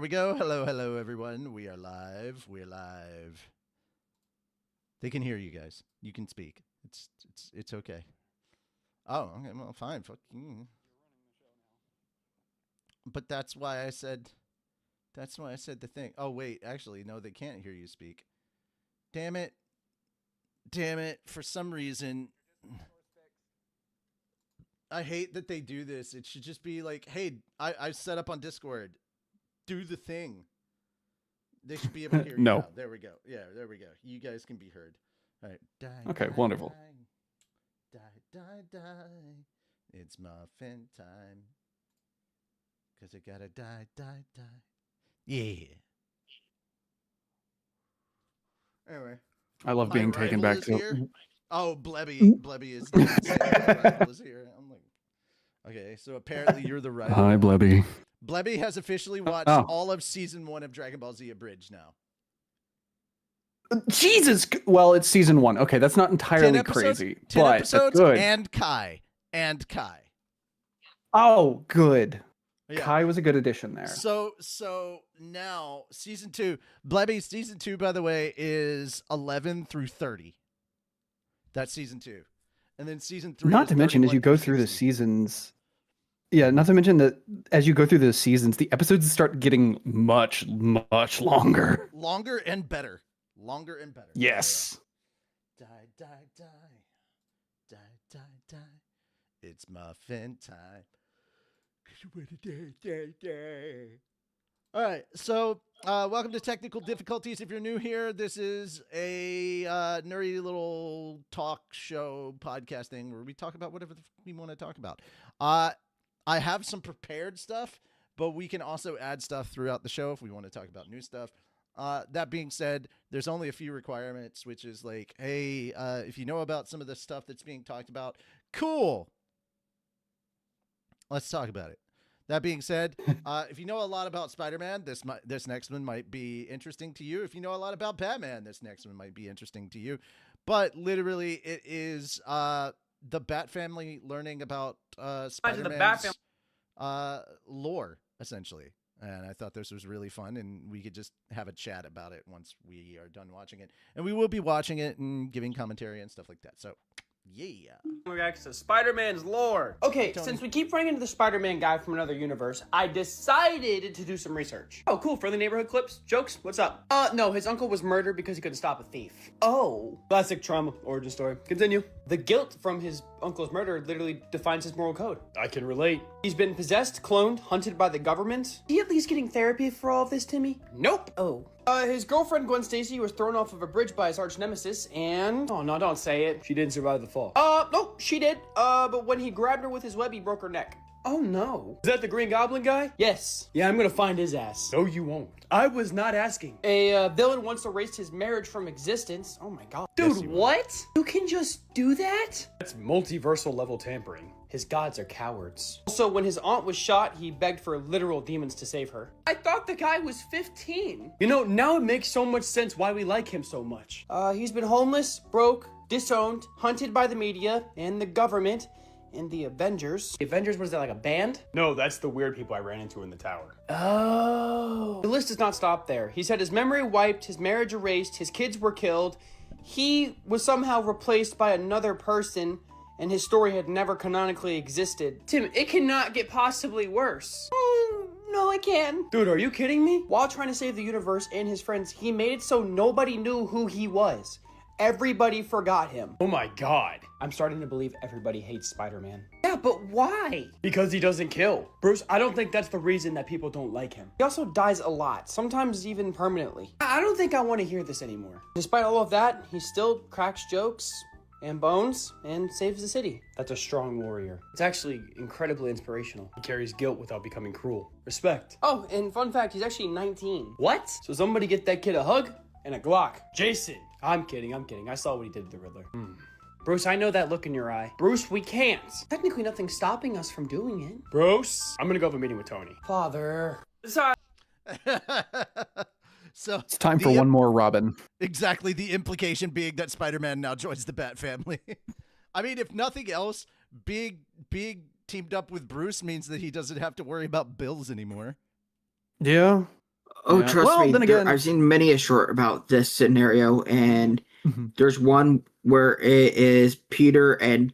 There we go. Hello, hello, everyone. We are live. We're live. They can hear you guys. You can speak. It's okay. Oh, okay. Well, fine. Fuck you. But that's why I said. That's why I said the thing. Oh wait, actually, no, they can't hear you speak. Damn it. Damn it. For some reason, I hate that they do this. It should just be like, hey, I set up on Discord. Do the thing. They should be able to hear you No. now. There we go. Yeah, there we go. You guys can be heard. All right. Die, Okay, die, wonderful. Die, die, die, die. It's muffin time. Because I gotta die, die, die. Yeah. Anyway. I love My being taken back rival is to. here? Oh, Blebby is not saying my rival is here. I'm like, okay, so apparently you're the rival. Hi, Blebby. Blebby has officially watched Oh. all of season 1 of Dragon Ball Z Abridged now. Jesus. Well, it's season 1. Okay, that's not 10 entirely episodes, crazy, 10 but episodes that's good. and Kai. Oh, good. Yeah. Kai was a good addition there. So now season 2, Blebby season 2, by the way, is 11 through 30. That's season 2. And then season 3 Not is to mention, as 31 you go through through the 60. seasons. Yeah, not to mention that as you go through the seasons, the episodes start getting much, much longer. Longer and better. Longer and better. Yes. Die, die, die. Die, die, die. It's muffin time. All right, so welcome to Technical Difficulties. If you're new here, this is a nerdy little talk show podcast thing where we talk about whatever we want to talk about. I have some prepared stuff, but we can also add stuff throughout the show if we want to talk about new stuff. That being said, there's only a few requirements, which is like, hey, if you know about some of the stuff that's being talked about, cool. Let's talk about it. That being said, if you know a lot about Spider-Man, this next one might be interesting to you. If you know a lot about Batman, this next one might be interesting to you. But literally, it is the Bat family learning about Spider-Man's lore, essentially. And I thought this was really fun, and we could just have a chat about it once we are done watching it. And we will be watching it and giving commentary and stuff like that. So, yeah. Reacts to Spider-Man's lore. Okay, Tony. since we keep running into the Spider-Man guy from another universe, I decided to do some research. Oh, cool. Friendly neighborhood clips? Jokes? What's up? No, his uncle was murdered because he couldn't stop a thief. Oh. Classic trauma origin story. Continue. The guilt from his uncle's murder literally defines his moral code. I can relate. He's been possessed, cloned, hunted by the government. Is he at least getting therapy for all of this, Timmy? Nope. Oh. His girlfriend Gwen Stacy was thrown off of a bridge by his arch nemesis, and oh no, don't say it. She didn't survive the fall. No, she did. But when he grabbed her with his web, he broke her neck. Oh no. Is that the Green Goblin guy? Yes. Yeah, I'm gonna find his ass. No, you won't. I was not asking. A villain once erased his marriage from existence. Oh my god. Dude, Yes, you what? You can just do that? That's multiversal level tampering. His gods are cowards. Also, when his aunt was shot, he begged for literal demons to save her. I thought the guy was 15. You know, now it makes so much sense why we like him so much. He's been homeless, broke, disowned, hunted by the media and the government and the Avengers. The Avengers, was that like a band? No, that's the weird people I ran into in the tower. Oh. The list does not stop there. He's had his memory wiped, his marriage erased, his kids were killed. He was somehow replaced by another person, and his story had never canonically existed. Tim, it cannot get possibly worse. No, it can. Dude, are you kidding me? While trying to save the universe and his friends, he made it so nobody knew who he was. Everybody forgot him. Oh my god. I'm starting to believe everybody hates Spider-Man. Yeah, but why? Because he doesn't kill. Bruce, I don't think that's the reason that people don't like him. He also dies a lot, sometimes even permanently. I don't think I want to hear this anymore. Despite all of that, he still cracks jokes and bones and saves the city. That's a strong warrior. It's actually incredibly inspirational. He carries guilt without becoming cruel. Respect. Oh, and fun fact, he's actually 19. What? So somebody get that kid a hug and a Glock. Jason. I'm kidding. I saw what he did to the Riddler. Bruce, I know that look in your eye. Bruce, we can't. Technically, nothing's stopping us from doing it. Bruce, I'm gonna go have a meeting with Tony. Father. Sorry. So It's time for one more Robin. Exactly, the implication being that Spider-Man now joins the Bat family. I mean, if nothing else, being teamed up with Bruce means that he doesn't have to worry about bills anymore. Yeah. Oh, Yeah. trust Well, me. then again- I've seen many a short about this scenario, and Mhm. there's one where it is Peter and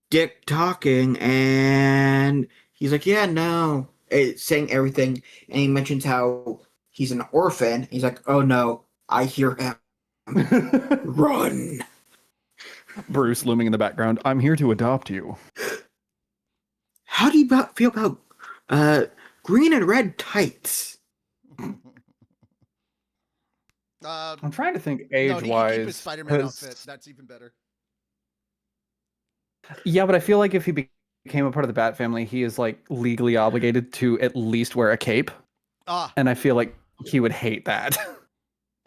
Dick talking, and he's like, "Yeah, no," saying everything, and he mentions how he's an orphan. He's like, "Oh no, I hear him. Run!" Bruce looming in the background. I'm here to adopt you. How do you feel about green and red tights? I'm trying to think no, he can keep his age-wise. Spider-Man 'cause- outfit. That's even better. Yeah, but I feel like if he became a part of the Bat family, he is like legally obligated to at least wear a cape, Ah, and I feel like he would hate that.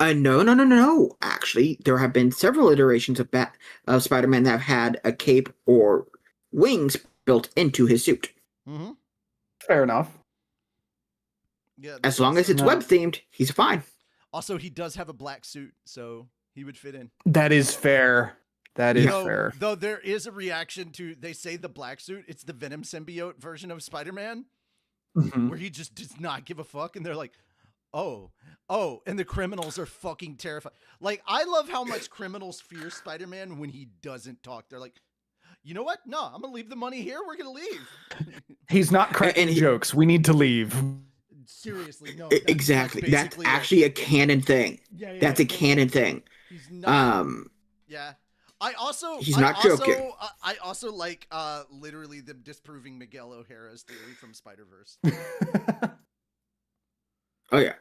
No. Actually, there have been several iterations of Spider-Man that have had a cape or wings built into his suit. mm-hmm. Fair enough. Yeah. As long as it's No. web themed, he's fine. Also, he does have a black suit, so he would fit in. That is fair. That is Though- fair. Though there is a reaction to, they say the black suit, it's the Venom symbiote version of Spider-Man, Mhm. where he just does not give a fuck, and they're like, oh, and the criminals are fucking terrified. Like, I love how much criminals fear Spider-Man when he doesn't talk. They're like, you know what? No, I'm gonna leave the money here. We're gonna leave. He's not cracking And he- jokes. We need to leave. Seriously, no. Exactly. That's basically actually a canon thing. yeah, That's a canon thing. He's not. Yeah. I also He's I not also, joking. I also like literally them disproving Miguel O'Hara's theory from Spider-Verse. Oh yeah.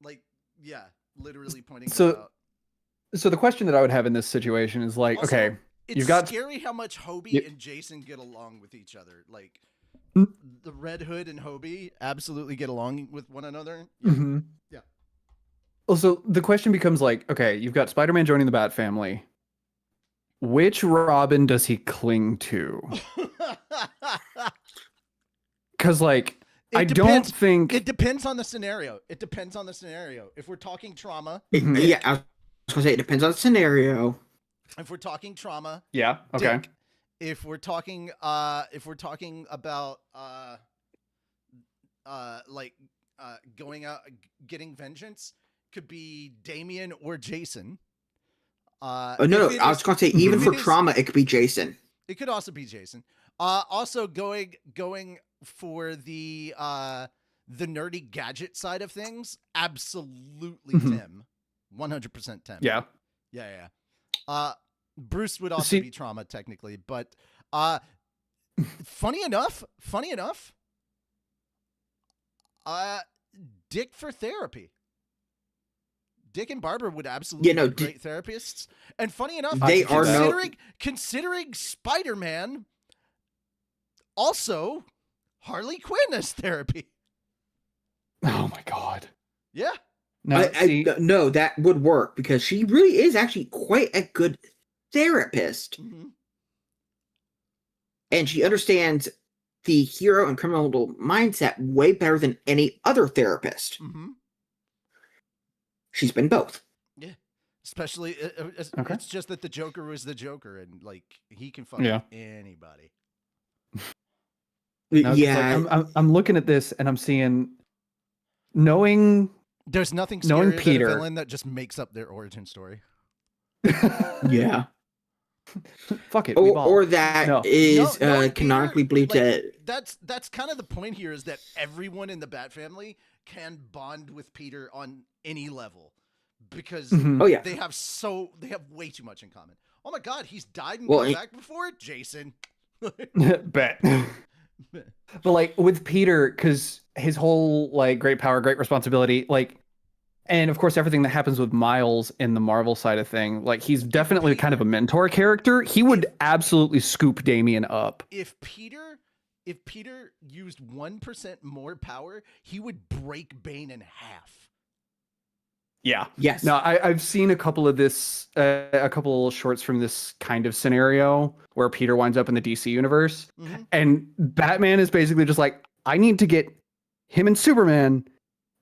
Like, yeah, literally pointing So- that out. So the question that I would have in this situation is like, Also, okay, It's you've got- scary how much Hobie Yep. and Jason get along with each other. Like, Mm. the Red Hood and Hobie absolutely get along with one another. Mhm. Yeah. Also, the question becomes like, okay, you've got Spider-Man joining the Bat family. Which Robin does he cling to? Because, like, It I depends- don't think. It depends on the scenario. It depends on the scenario. If we're talking trauma, Mhm. Yeah, I was gonna say it depends on the scenario. if we're talking trauma, Yeah. Okay. Dick. If we're talking about going out getting vengeance, could be Damien or Jason. No, if it I was is- gonna say even if for it is- trauma, it could be Jason. It could also be Jason. Also going for the nerdy gadget side of things, absolutely Mhm. Tim. 100% Tim. Yeah. Yeah. Bruce would also See- be trauma technically, but funny enough, Dick for therapy. Dick and Barbara would absolutely no, be great therapists. And funny enough, They are considering Spider-Man, also Harley Quinn as therapy. Oh my God. Yeah. No, see, No, that would work because she really is actually quite a good therapist, Mhm. and she understands the hero and criminal mindset way better than any other therapist. Mm-hmm. She's been both. Especially, Okay. it's just that the Joker was the Joker, and like he can fuck Yeah. anybody. no, 'cause, Yeah, like, I'm looking at this and I'm seeing, knowing. There's nothing Knowing scarier Peter- than a villain that just makes up their origin story. yeah. Fuck it. we ball. Or that No. is No, Peter, canonically believed like, that. that's kind of the point here, is that everyone in the Bat family can bond with Peter on any level because Mhm. Oh yeah. they have way too much in common. Oh my God, he's died and Well, come he- back before, Jason. Bet. But like with Peter, because his whole like great power, great responsibility, like, and of course everything that happens with Miles in the Marvel side of thing, like he's definitely kind of a mentor character. He would absolutely scoop Damien up. If Peter used 1% more power, he would break Bane in half. Yeah. Yes. No, I've seen a couple of a couple shorts from this kind of scenario where Peter winds up in the DC universe, Mhm. and Batman is basically just like, I need to get him and Superman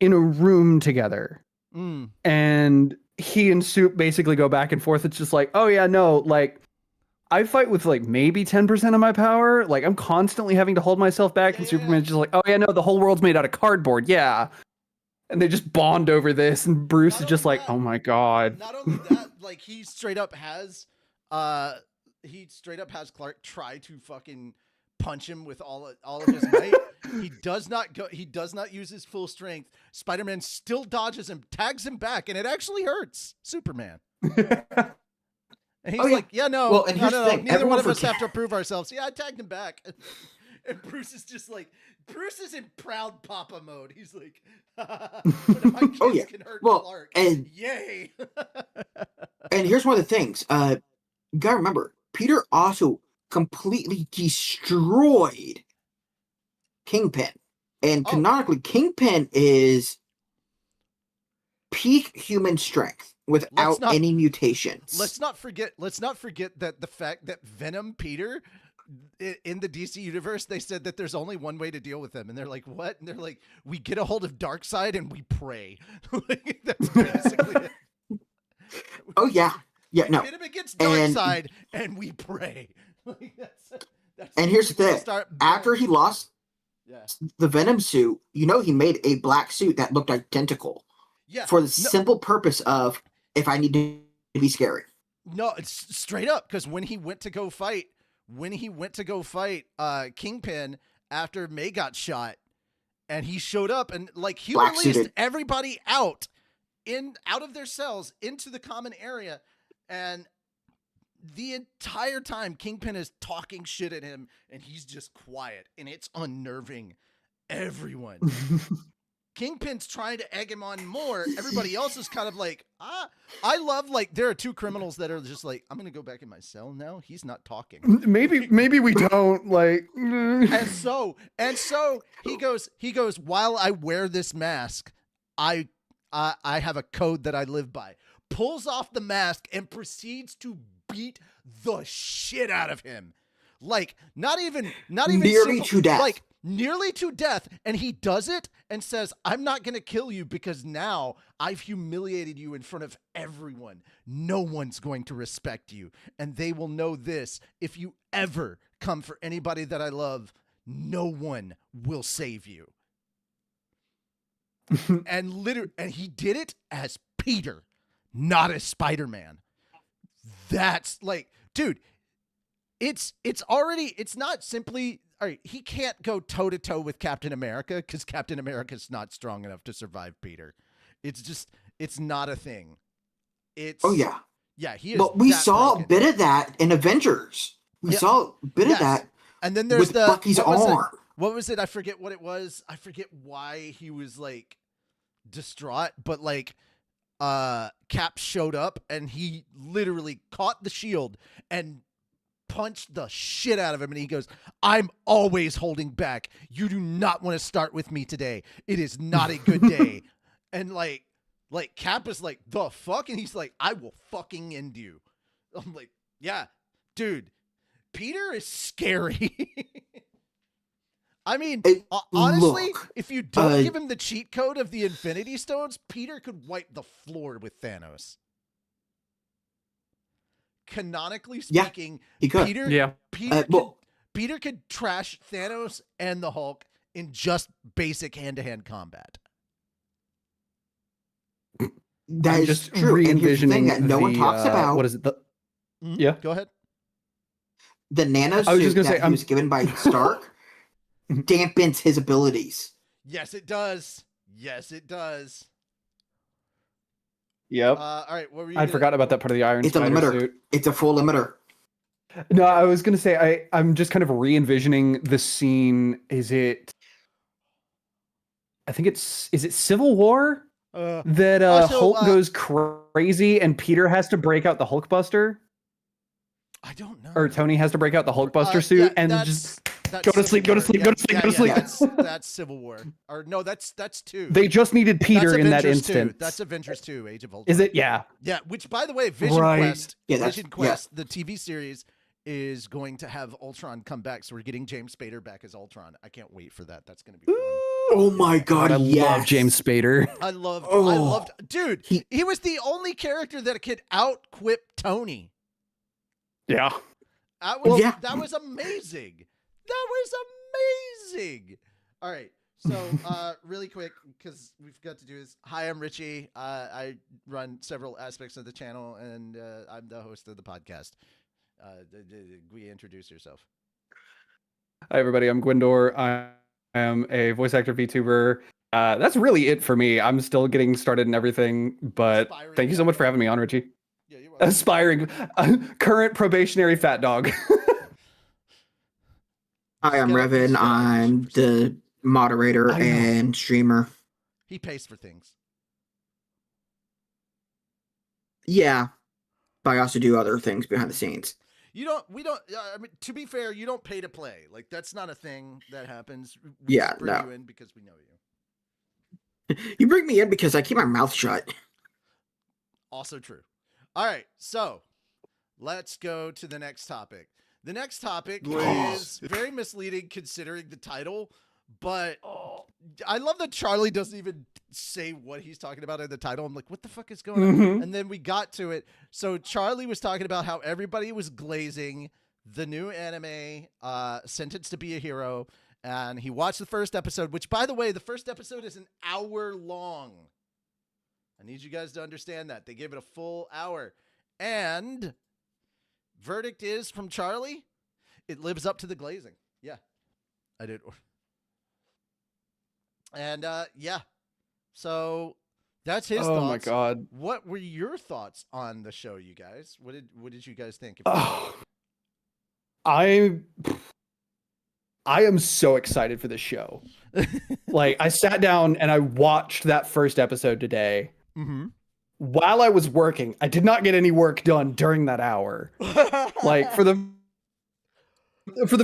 in a room together. Mm. And he and Soup basically go back and forth. It's just like, oh yeah, no, like I fight with like maybe 10% of my power. Like I'm constantly having to hold myself back, and Superman's just like, oh yeah, no, the whole world's made out of cardboard. Yeah. And they just bond over this, and Bruce is just like, oh my god. Not only that, like he straight up has Clark try to fucking punch him with all of his might. He does not use his full strength. Spider-Man still dodges him, tags him back, and it actually hurts Superman. And he's like, yeah, no, well, and no, here's the no, thing. neither one of us Everyone have to prove ourselves. Yeah, I tagged him back. And Bruce is just like, Bruce is in proud papa mode. He's like, my kids can hurt Clark. And yay. and here's one of the things. You gotta remember, Peter also completely destroyed Kingpin. And canonically, Kingpin is peak human strength without any mutations. Let's not forget that the fact that Venom Peter in the DC universe, they said that there's only one way to deal with them, and they're like, what? And they're like, we get a hold of Darkseid and we pray. Like, that's basically it. Oh yeah, no. Venom against Darkseid and we pray. Like, that's and here's the thing: after he lost the Venom suit, he made a black suit that looked identical. Yeah, for the simple purpose of if I need to be scary. No, it's straight up, because when he went to go fight Kingpin after May got shot, and he showed up and like he released everybody out of their cells into the common area, and the entire time Kingpin is talking shit at him and he's just quiet, and it's unnerving everyone. Kingpin's trying to egg him on more. Everybody else is kind of like, I love, like, there are two criminals that are just like, I'm going to go back in my cell now. He's not talking. Maybe we don't, like. And so he goes, while I wear this mask, I have a code that I live by. Pulls off the mask and proceeds to beat the shit out of him. Like, not even nearly to death. Like, nearly to death, and he does it and says, I'm not going to kill you because now I've humiliated you in front of everyone. No one's going to respect you, and they will know this: if you ever come for anybody that I love, no one will save you. And he did it as Peter, not as Spider-Man. That's like, dude, it's not simply, all right, he can't go toe-to-toe with Captain America because Captain America's not strong enough to survive Peter. It's not a thing. Yeah, he is. But we saw a bit of that in Avengers. We saw a bit of that. And then there's with Bucky's arm. What was it? I forget what it was. I forget why he was like distraught, but like Cap showed up and he literally caught the shield and punched the shit out of him, and he goes, I'm always holding back. You do not want to start with me today. It is not a good day. And like Cap is like, the fuck? And he's like, I will fucking end you. I'm like, yeah, dude, Peter is scary. I mean, honestly, if you don't give him the cheat code of the Infinity Stones, Peter could wipe the floor with Thanos. Canonically speaking, he could. Peter could trash Thanos and the Hulk in just basic hand-to-hand combat. That is just true. Re-envisioning that no one talks about. What is it? Yeah, go ahead. The nano suit that he was given by Stark dampens his abilities. Yes, it does. Yes, it does. Yep. All right. What were you? I forgot about that part of the Iron Spider suit. It's a full limiter. No, I was gonna say I'm just kind of re-envisioning the scene. I think is it Civil War that Hulk goes crazy and Peter has to break out the Hulkbuster. I don't know. Or Tony has to break out the Hulkbuster suit and just go to sleep. That's Civil War. Or no, that's 2. They just needed Peter in that instant. That's Avengers 2, Age of Ultron. Is it? Yeah. Yeah, which by the way, Vision Quest, the TV series, is going to have Ultron come back. So we're getting James Spader back as Ultron. I can't wait for that. That's going to be fun. Oh my god, I love James Spader. I loved dude, he was the only character that could out-quip Tony. Yeah. That was amazing. That was amazing. All right. So, really quick, because we've got to do this. Hi, I'm Richie. I run several aspects of the channel, and I'm the host of the podcast. We introduce yourself. Hi, everybody. I'm Gwendor. I am a voice actor VTuber. That's really it for me. I'm still getting started and everything, but thank you so much for having me on, Richie. Yeah, you're welcome. Aspiring, current probationary fat dog. Hi, I'm Revan. I'm the moderator and streamer. He pays for things. Yeah, but I also do other things behind the scenes. We don't. I mean, to be fair, you don't pay to play. Like that's not a thing that happens. Yeah, bring no. you in because we know you. You bring me in because I keep my mouth shut. Also true. All right, so let's go to the next topic. The next topic is very misleading considering the title, but I love that Charlie doesn't even say what he's talking about in the title. I'm like, what the fuck is going on? And then we got to it. So Charlie was talking about how everybody was glazing the new anime, Sentenced to Be a Hero, and he watched the first episode, which, by the way, the first episode is an hour long. I need you guys to understand that. They gave it a full hour. And verdict is from Charlie, it lives up to the glazing. Yeah, I did. And yeah, so that's his thoughts. Oh my god. What were your thoughts on the show, you guys? What did you guys think? I am so excited for this show. Like, I sat down and I watched that first episode today. Mm-hmm. While I was working. I did not get any work done during that hour. Like, for the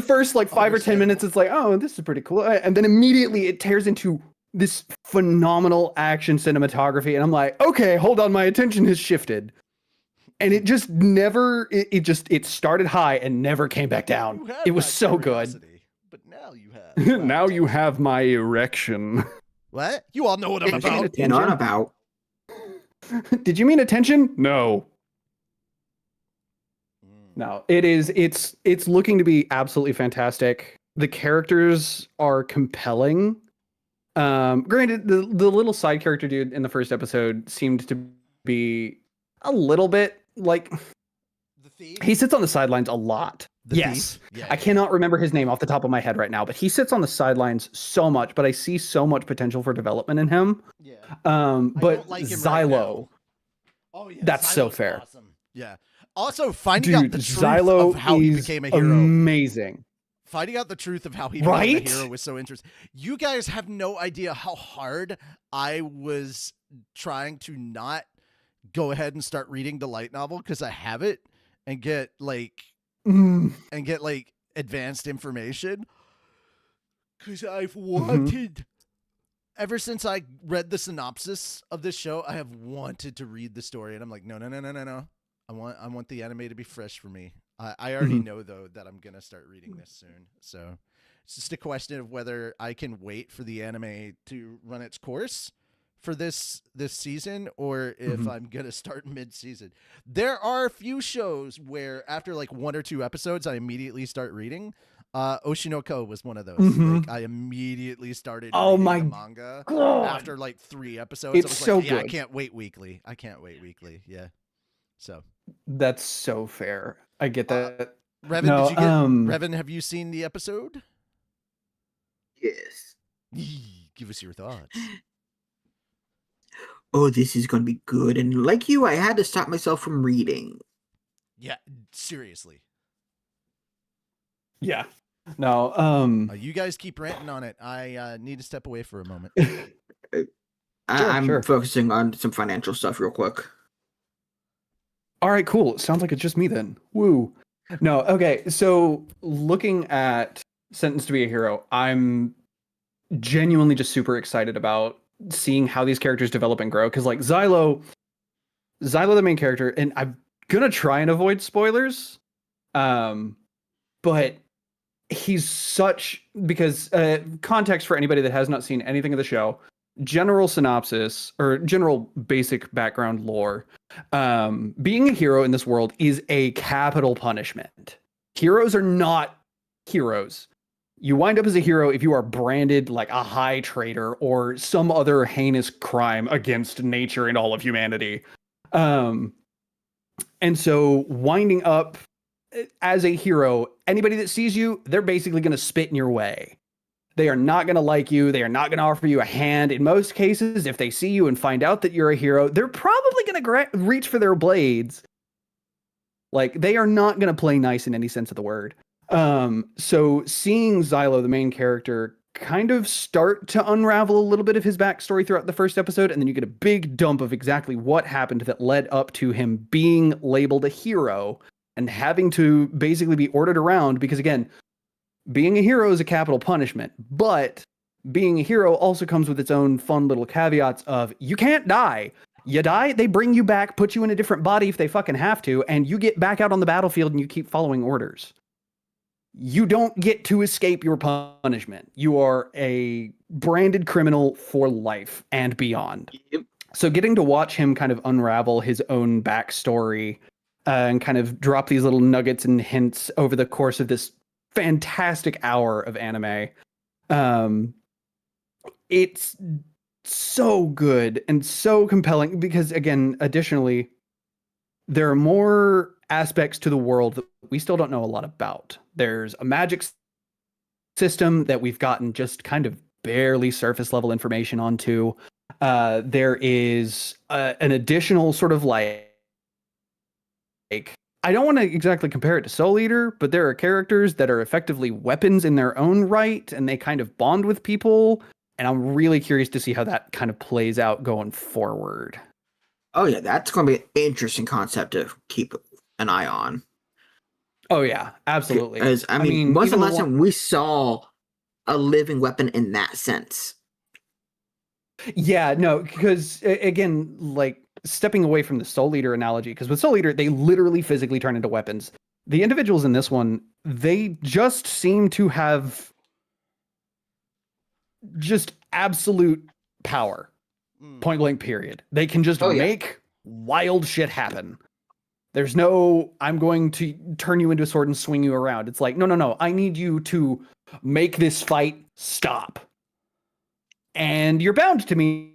first, like, 5 or 10 minutes, it's like, oh, this is pretty cool. And then immediately it tears into this phenomenal action cinematography. And I'm like, okay, hold on, my attention has shifted. And it just never, it started high and never came back down. It was so good. But now you have. Now you have my erection. What? You all know what I'm about. Not about. Did you mean attention? No. No, it's looking to be absolutely fantastic. The characters are compelling. Granted, the little side character dude in the first episode seemed to be a little bit like the thief. He sits on the sidelines a lot. Yes. Yeah, I cannot remember his name off the top of my head right now, but he sits on the sidelines so much, but I see so much potential for development in him. Yeah. But like Xylo. Oh yeah. That's Xylo's so fair. Awesome. Yeah. Also, finding out the truth Xylo of how he became a hero. Amazing. Finding out the truth of how he became a hero was so interesting. You guys have no idea how hard I was trying to not go ahead and start reading the light novel because I have it and get like advanced information. Because I've wanted ever since I read the synopsis of this show, I have wanted to read the story, and I'm like, no. I want the anime to be fresh for me. I already know though that I'm gonna start reading this soon, so it's just a question of whether I can wait for the anime to run its course for this season, or if I'm gonna start mid-season. There are a few shows where after like 1 or 2 episodes, I immediately start reading. Oshinoko was one of those. Like, I immediately started reading the manga after like 3 episodes. It's I was so like, yeah, good. I can't wait weekly. Yeah. So That's so fair. I get that. Revan, No, did you get Revan, have you seen the episode? Yes. Give us your thoughts. Oh, this is going to be good. And like you, I had to stop myself from reading. Yeah, seriously. Yeah. No, You guys keep ranting on it. I need to step away for a moment. I'm sure. focusing on some financial stuff real quick. all right, cool. Sounds like it's just me then. Woo. No, okay. So looking at Sentenced to Be a Hero, I'm genuinely just super excited about seeing how these characters develop and grow. Because like Xylo, the main character, and I'm gonna try and avoid spoilers. But he's such, because context for anybody that has not seen anything of the show, general synopsis or general basic background lore. Being a hero in this world is a capital punishment. Heroes are not heroes. You wind up as a hero if you are branded like a high traitor or some other heinous crime against nature and all of humanity. And so winding up as a hero, anybody that sees you, they're basically going to spit in your way. They are not going to like you. They are not going to offer you a hand. In most cases, if they see you and find out that you're a hero, they're probably going to reach for their blades. Like, they are not going to play nice in any sense of the word. So seeing Xylo, the main character, kind of start to unravel a little bit of his backstory throughout the first episode, and then you get a big dump of exactly what happened that led up to him being labeled a hero and having to basically be ordered around, because again, being a hero is a capital punishment, but being a hero also comes with its own fun little caveats of you can't die. You die, they bring you back, put you in a different body if they fucking have to, and you get back out on the battlefield and you keep following orders. You don't get to escape your punishment. You are a branded criminal for life and beyond. Yep. So getting to watch him kind of unravel his own backstory and kind of drop these little nuggets and hints over the course of this fantastic hour of anime. It's so good and so compelling because, again, additionally, there are more aspects to the world that we still don't know a lot about. There's a magic system that we've gotten just kind of barely surface level information onto. There is an additional sort of like I don't want to exactly compare it to Soul Eater, but there are characters that are effectively weapons in their own right, and they kind of bond with people. And I'm really curious to see how that kind of plays out going forward. Oh yeah, that's going to be an interesting concept to keep an eye on. Oh yeah, absolutely. As I mean, when's the even last time we saw a living weapon in that sense? Yeah, no, because again, like stepping away from the Soul Eater analogy, because with Soul Eater, they literally physically turn into weapons. The individuals in this one, they just seem to have just absolute power. Point blank, period. They can just make wild shit happen. There's no, I'm going to turn you into a sword and swing you around. It's like, no. I need you to make this fight stop. And you're bound to me,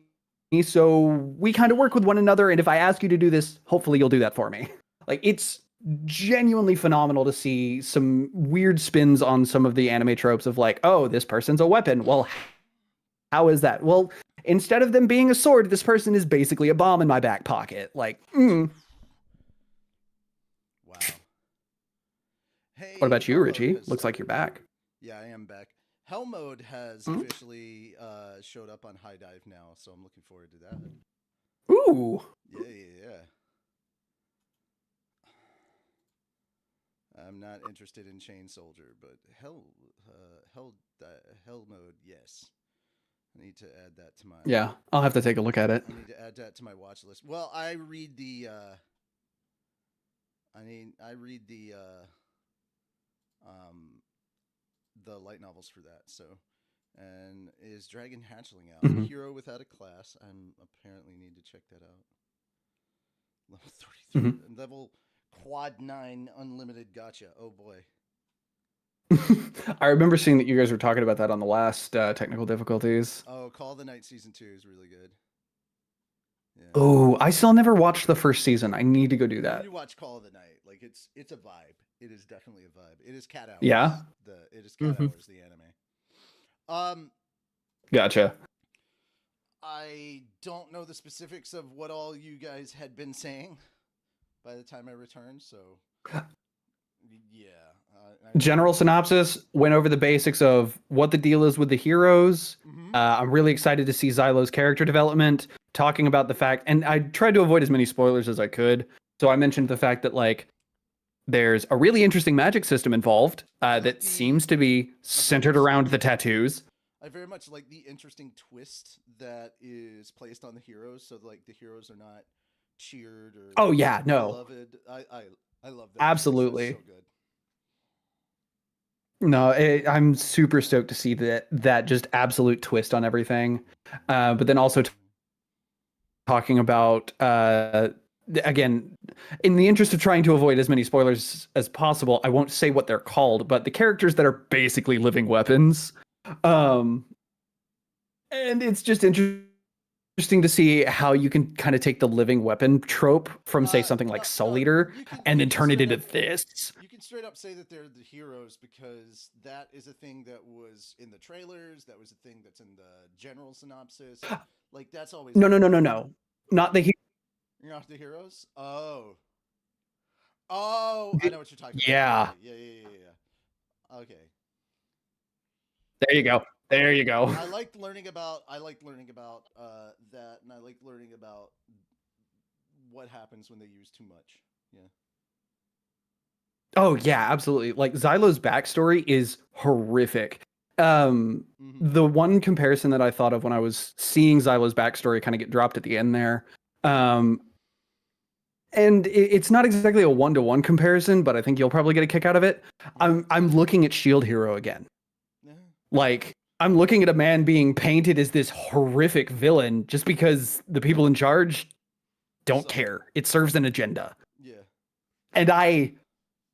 so we kind of work with one another. And if I ask you to do this, hopefully you'll do that for me. Like, it's genuinely phenomenal to see some weird spins on some of the anime tropes of like, oh, this person's a weapon. Well, how is that? Well, instead of them being a sword, this person is basically a bomb in my back pocket. Like, Wow. Hey, What about you, Richie? Looks like you're back. Yeah, I am back. Hell Mode has officially showed up on High Dive now, so I'm looking forward to that. Ooh. Yeah. I'm not interested in Chain Soldier, but Hell Mode, yes. I need to add that to my. Yeah, I'll have to take a look at it. I need to add that to my watch list. Well, I read the. The light novels for that. So, and is Dragon Hatchling out? Mhm. Hero without a class. I'm apparently need to check that out. Level 33, level quad 9 unlimited gotcha. Oh boy. I remember seeing that you guys were talking about that on the last technical difficulties. Oh, Call of the Night season 2 is really good. Yeah. Oh, I still never watched the first season. I need to go do that. You watch Call of the Night, like it's a vibe. It is definitely a vibe. It is Cat Hours. Yeah? It is Cat Hours, the anime. Gotcha. I don't know the specifics of what all you guys had been saying by the time I returned, so yeah. General synopsis, went over the basics of what the deal is with the heroes. I'm really excited to see Xylo's character development, talking about the fact, and I tried to avoid as many spoilers as I could. So I mentioned the fact that like there's a really interesting magic system involved that seems to be centered around the tattoos. I very much like the interesting twist that is placed on the heroes, so like the heroes are not cheered or beloved. I love that. Absolutely. So good. No, I'm super stoked to see that just absolute twist on everything. But then also talking about again, in the interest of trying to avoid as many spoilers as possible, I won't say what they're called, but the characters that are basically living weapons. And it's just interesting to see how you can kind of take the living weapon trope from, say, something like Soul Eater and then turn it into this. You can straight up say that they're the heroes because that is a thing that was in the trailers. That was a thing that's in the general synopsis. Like, that's always... No. Not the You're not the heroes? Oh, I know what you're talking about. Yeah. Okay. There you go. I liked learning about that, and I liked learning about what happens when they use too much. Yeah. Oh yeah, absolutely. Like Xylo's backstory is horrific. The one comparison that I thought of when I was seeing Xylo's backstory kind of get dropped at the end there, and it's not exactly a 1-to-1 comparison, but I think you'll probably get a kick out of it. I'm looking at Shield Hero again. Like, I'm looking at a man being painted as this horrific villain just because the people in charge don't care. It serves an agenda. Yeah. And I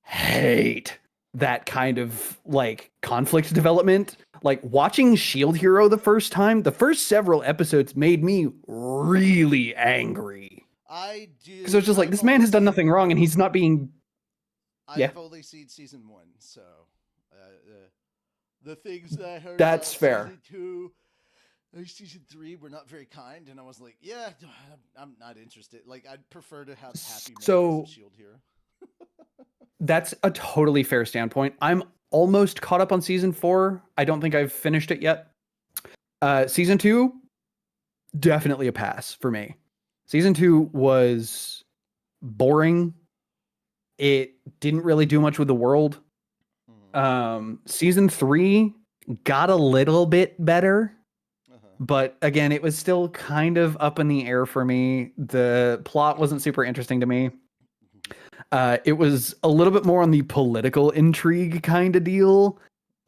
hate that kind of like conflict development. Like watching Shield Hero the first first several episodes made me really angry. I do. Because I was just like, this man has done nothing wrong and he's not being... I've only seen season 1, so... the things that I heard That's fair. Season 2 or season 3 were not very kind, and I was like, yeah, I'm not interested. Like, I'd prefer to have happy moments of Shield Hero. That's a totally fair standpoint. I'm almost caught up on season 4. I don't think I've finished it yet. Season 2, definitely a pass for me. Season 2 was boring. It didn't really do much with the world. Season 3 got a little bit better, but again, it was still kind of up in the air for me. The plot wasn't super interesting to me. It was a little bit more on the political intrigue kind of deal,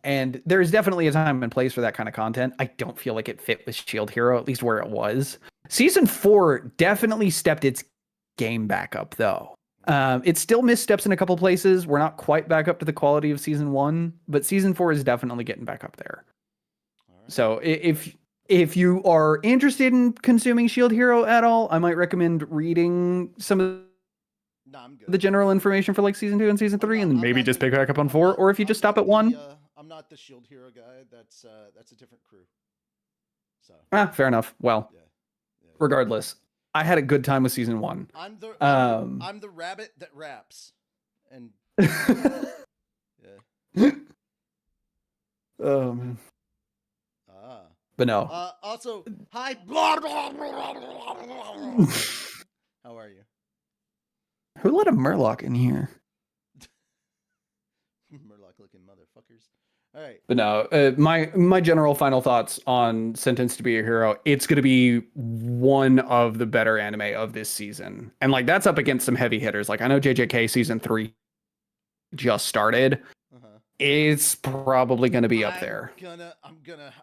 and there's definitely a time and place for that kind of content. I don't feel like it fit with Shield Hero, at least where it was. Season 4 definitely stepped its game back up, though. It still missteps in a couple places. We're not quite back up to the quality of season 1, but season 4 is definitely getting back up there. Right. So if you are interested in consuming Shield Hero at all, I might recommend reading some of the general information for like season 2 and season 3, and then maybe just pick back up on 4. Or if you just stop at 1. I'm not the Shield Hero guy. That's a different crew. So fair enough. Well, regardless. I had a good time with season 1. I'm the rabbit that raps, and oh man. But no. Also, hi. How are you? Who let a Murloc in here? Murloc-looking motherfuckers. All right. But no, my general final thoughts on Sentenced to Be a Hero, it's going to be one of the better anime of this season. And like that's up against some heavy hitters. Like I know JJK season 3 just started. It's probably going to be up there. I'm gonna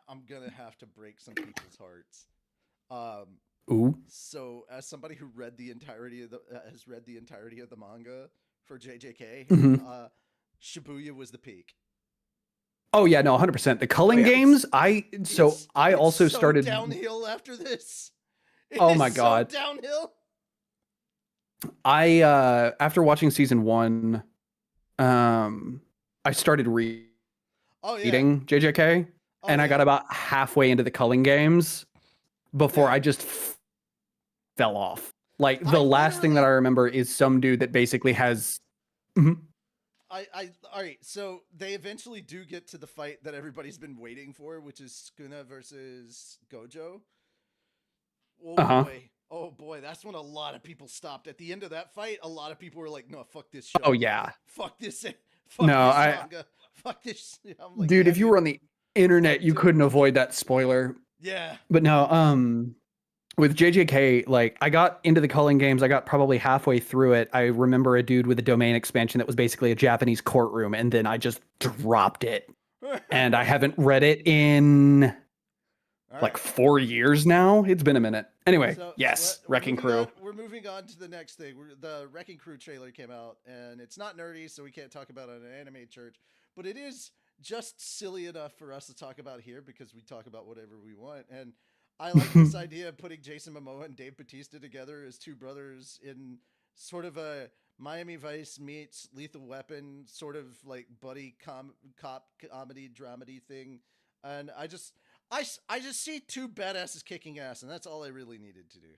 have to break some people's hearts. Ooh. So as somebody who read the entirety of the manga for JJK, Shibuya was the peak. Oh yeah, no, 100%. The culling games, I also started downhill after this. Oh my god. So downhill. I after watching season 1, I started reading JJK, and I got about halfway into the culling games before I just fell off. Like the last thing that I remember is some dude that basically has all right, so they eventually do get to the fight that everybody's been waiting for, which is Sukuna versus Gojo. Oh boy, that's when a lot of people stopped. At the end of that fight, a lot of people were like, no, fuck this show. Oh yeah. Fuck this manga. Fuck this. I'm like, dude, if you were on the internet, you couldn't avoid that spoiler. Yeah. But no, with JJK, like I got into the culling games, I got probably halfway through it. I remember a dude with a domain expansion that was basically a Japanese courtroom, and then I just dropped it. And I haven't read it in All like right. 4 years now. It's been a minute. Anyway, So, yes, we're Wrecking moving Crew. we're moving on to the next thing. The Wrecking Crew trailer came out, and it's not nerdy, so we can't talk about it on an anime church. But it is just silly enough for us to talk about here because we talk about whatever we want. And I like this idea of putting Jason Momoa and Dave Bautista together as two brothers in sort of a Miami Vice meets Lethal Weapon, sort of like buddy cop comedy dramedy thing. And I just see two badasses kicking ass, and that's all I really needed to do.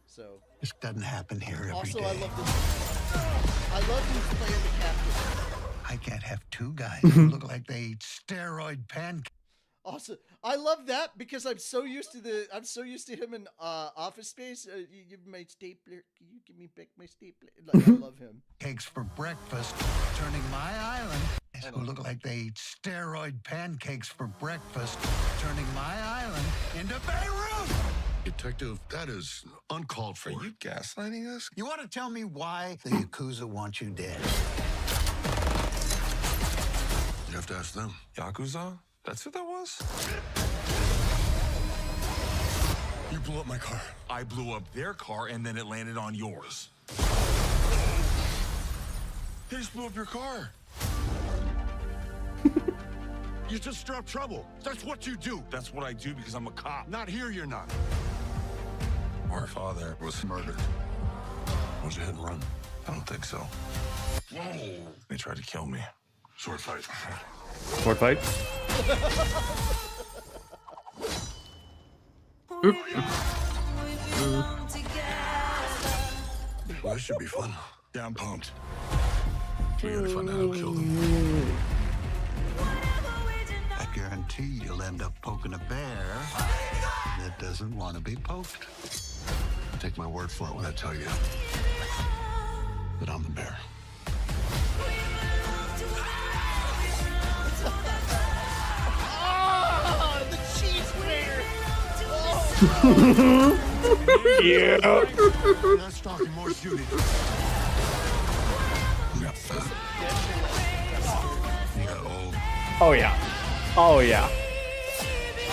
So This doesn't happen here every also, day. I love this. I love who's playing the captain. I can't have two guys who look like they eat steroid pancakes. Also, I love that because I'm so used to him in Office Space. You give me my stapler. Can you give me back my stapler? Like, I love him. Cakes for breakfast, turning my island. Who look like they eat steroid pancakes for breakfast, turning my island into Beirut. Detective, that is uncalled for. Are you gaslighting us? You want to tell me why the Yakuza want you dead? You have to ask them. Yakuza? That's who that was? You blew up my car. I blew up their car and then it landed on yours. They just blew up your car. You just stir up trouble. That's what you do. That's what I do because I'm a cop. Not here, you're not. Our father was murdered. Was it hit and run? I don't think so. Whoa. They tried to kill me. Sword fight. Sword fight. Well, this should be fun. Yeah, I'm pumped. We gotta find out who killed him. I guarantee you'll end up poking a bear that doesn't want to be poked. Take my word for it when I tell you that I'm the bear. Oh, the cheese grater. Yeah. Less talking, more shooting. You got fat. You got old. Oh yeah. Oh yeah. I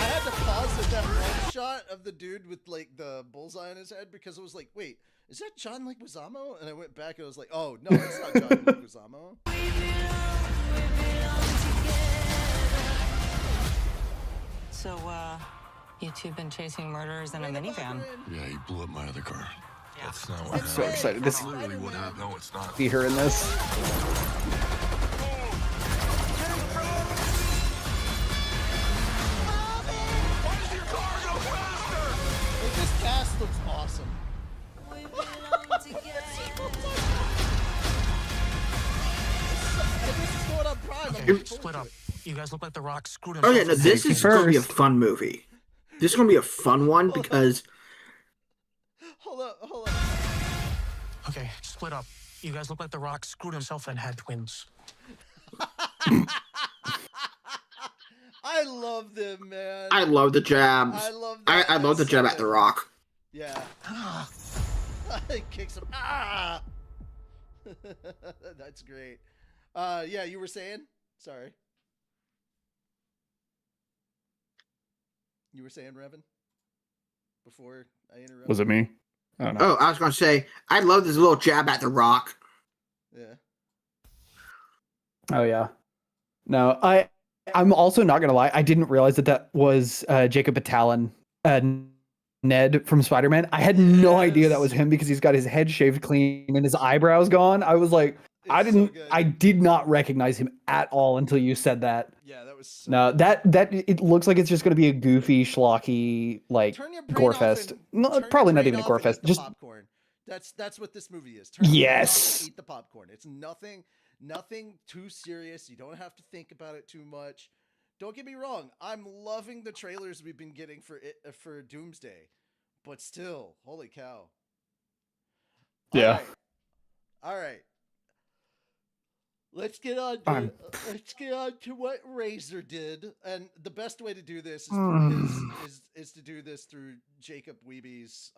had to pause at that one shot of the dude with like the bullseye on his head because I was like, wait, is that John Leguizamo? And I went back and I was like, oh no, it's not John Leguizamo. So, you two been chasing murderers in a minivan? Yeah, he blew up my other car. That's not what So happened. excited to Literally what happened. No, it's not. see her in this. Like, this cast looks awesome. And this is going on Prime. I'm looking Split forward up. to it. You guys look like The Rock screwed himself. Okay, now this Safety is going to be a first. fun movie. This is going to be a fun one because Hold on. Okay, split up. You guys look like The Rock screwed himself and had twins. I love them, man. I love the jabs. I love I that. love the That's jab so at The good. Rock. Yeah. He kicks him. Ah! That's great. Yeah, you were saying? Sorry. You were saying, Revan? Before I interrupted? Was it me? I don't know. Oh, I was going to say, I love this little jab at The Rock. Yeah. Oh yeah. No, I'm also not gonna lie. I didn't realize that was Jacob Batalon, Ned from Spider-Man. I had no idea that was him because he's got his head shaved clean and his eyebrows gone. I was like, It's so good. I did not recognize him at all until you said that. Yeah, that was so No, that it looks like it's just gonna be a goofy, schlocky, like Turn your brain gore off fest. and- No, turn your probably not brain even a off gore and eat fest. the Just popcorn. That's what this movie is. Turn your brain off Yes. and eat the popcorn. It's nothing too serious. You don't have to think about it too much. Don't get me wrong. I'm loving the trailers we've been getting for Doomsday, but still, holy cow! Yeah. All right. Let's get on. Let's get on to what Razor did, and the best way to do this is through is to do this through Jacob Weeby's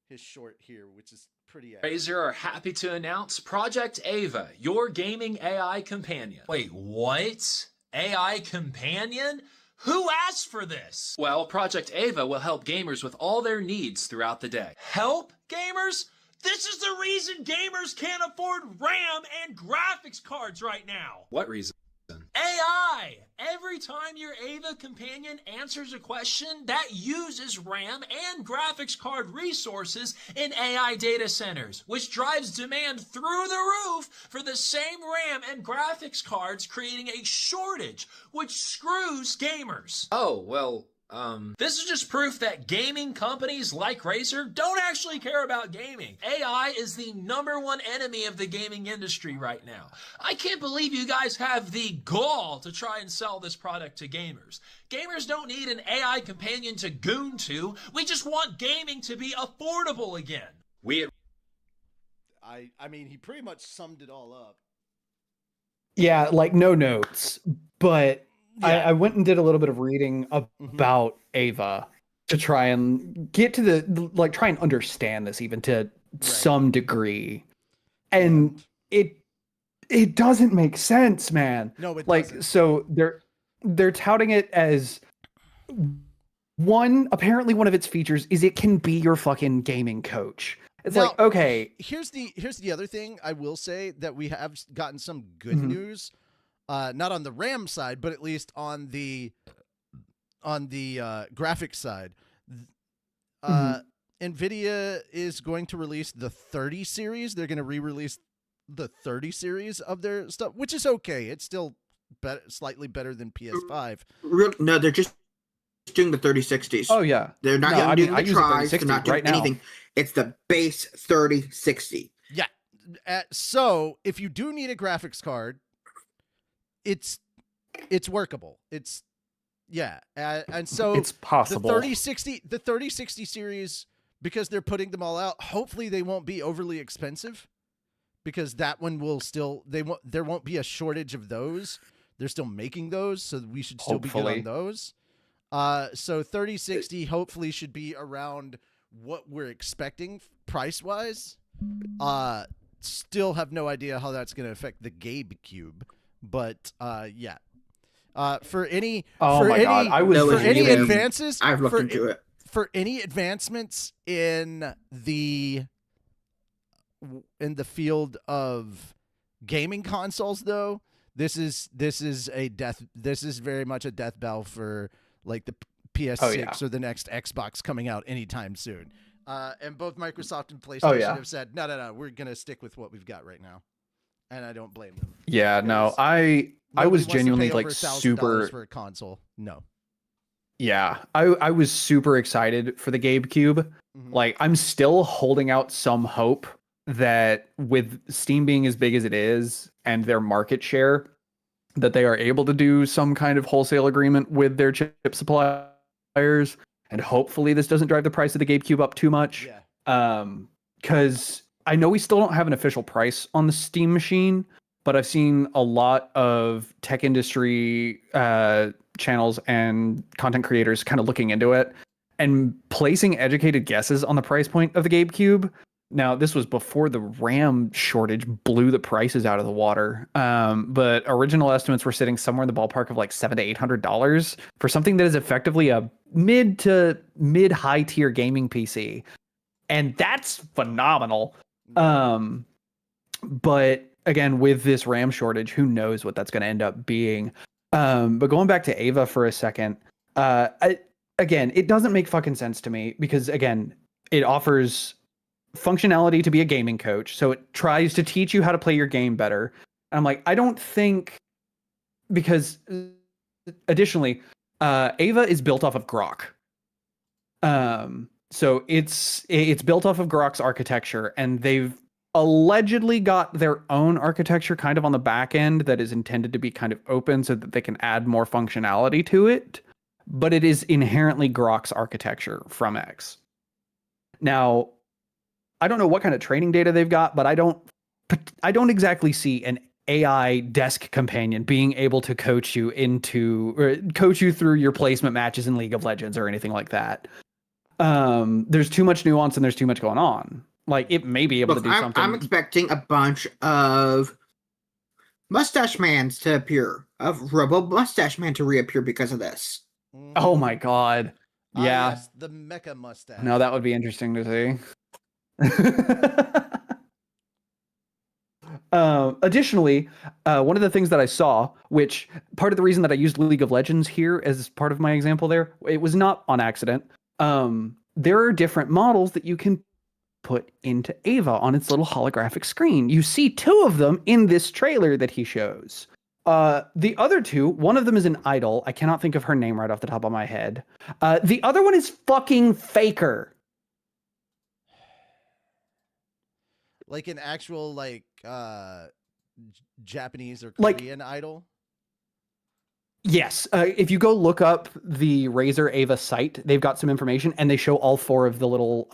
his short here, which is pretty epic. Razer are happy to announce Project Ava, your gaming AI companion. Wait, what? AI companion? Who asked for this? Well, Project Ava will help gamers with all their needs throughout the day. Help gamers? This is the reason gamers can't afford RAM and graphics cards right now. What reason? AI! Every time your Ava companion answers a question, that uses RAM and graphics card resources in AI data centers, which drives demand through the roof for the same RAM and graphics cards, creating a shortage, which screws gamers. Oh, well, This is just proof that gaming companies like Razer don't actually care about gaming. AI is the #1 enemy of the gaming industry right now. I can't believe you guys have the gall to try and sell this product to gamers. Gamers don't need an AI companion to goon to. We just want gaming to be affordable again. I mean, he pretty much summed it all up. Yeah, like no notes, but Yeah. I went and did a little bit of reading about Ava to try and get to try and understand this even to some degree. And it doesn't make sense, man. No, it like doesn't. So they're touting it as apparently one of its features is it can be your fucking gaming coach. It's Now, like, okay, Here's the other thing I will say that we have gotten some good Mhm. news. Not on the RAM side, but at least on the graphics side. NVIDIA is going to release the 30 series. They're going to re-release the 30 series of their stuff, which is okay. It's still slightly better than PS5. No, they're just doing the 3060s. Oh yeah, They're not No, I doing mean, I the use a tries. They're 3060 not doing right now. anything. It's the base 3060. Yeah. So if you do need a graphics card, it's workable. It's and so it's possible. The 3060 series, because they're putting them all out, hopefully they won't be overly expensive, because that one will still there won't be a shortage of those. They're still making those, so we should still be good Hopefully. on those. So 3060 hopefully should be around what we're expecting price wise. Still have no idea how that's going to affect the Gabe Cube, but yeah. For any Oh my God, I was for any really- advances, I've looked for, into it. for any advancements in the field of gaming consoles, though, this is very much a death bell for like the PS6 or the next Xbox coming out anytime soon. And both Microsoft and PlayStation have said, no, we're gonna stick with what we've got right now, and I don't blame them. Yeah, no, I Nobody was wants to genuinely pay like over $1,000 super. for a console. No. Yeah, I was super excited for the Gabe Cube. Like, I'm still holding out some hope that with Steam being as big as it is and their market share, that they are able to do some kind of wholesale agreement with their chip suppliers, and hopefully this doesn't drive the price of the Gabe Cube up too much. Yeah. Because I know we still don't have an official price on the Steam machine, but I've seen a lot of tech industry channels and content creators kind of looking into it and placing educated guesses on the price point of the Gabe Cube. Now, this was before the RAM shortage blew the prices out of the water, but original estimates were sitting somewhere in the ballpark of like $700 to $800 for something that is effectively a mid to mid high tier gaming PC, and that's phenomenal. But again, with this RAM shortage, who knows what that's going to end up being. But going back to Ava for a second, again, it doesn't make fucking sense to me because, again, it offers functionality to be a gaming coach. So it tries to teach you how to play your game better. And I'm like, I don't think, because additionally, Ava is built off of Grok. So it's built off of Grok's architecture, and they've allegedly got their own architecture kind of on the back end that is intended to be kind of open so that they can add more functionality to it. But it is inherently Grok's architecture from X. Now, I don't know what kind of training data they've got, but I don't exactly see an AI desk companion being able to coach you through your placement matches in League of Legends or anything like that. There's too much nuance and there's too much going on. Like, it may be able to do something. I'm expecting a bunch of Mustache Man's to appear, of Robo Mustache Man to reappear because of this. Oh my god. Yeah. Yes, the mecha mustache. No, that would be interesting to see. Additionally, one of the things that I saw, which part of the reason that I used League of Legends here as part of my example there, it was not on accident. There are different models that you can put into Ava on its little holographic screen. You see 2 of them in this trailer that he shows. The other 2, one of them is an idol. I cannot think of her name right off the top of my head. The other one is fucking Faker. Like an actual Japanese or Like- Korean idol. Yes, if you go look up the Razer Ava site, they've got some information, and they show all 4 of the little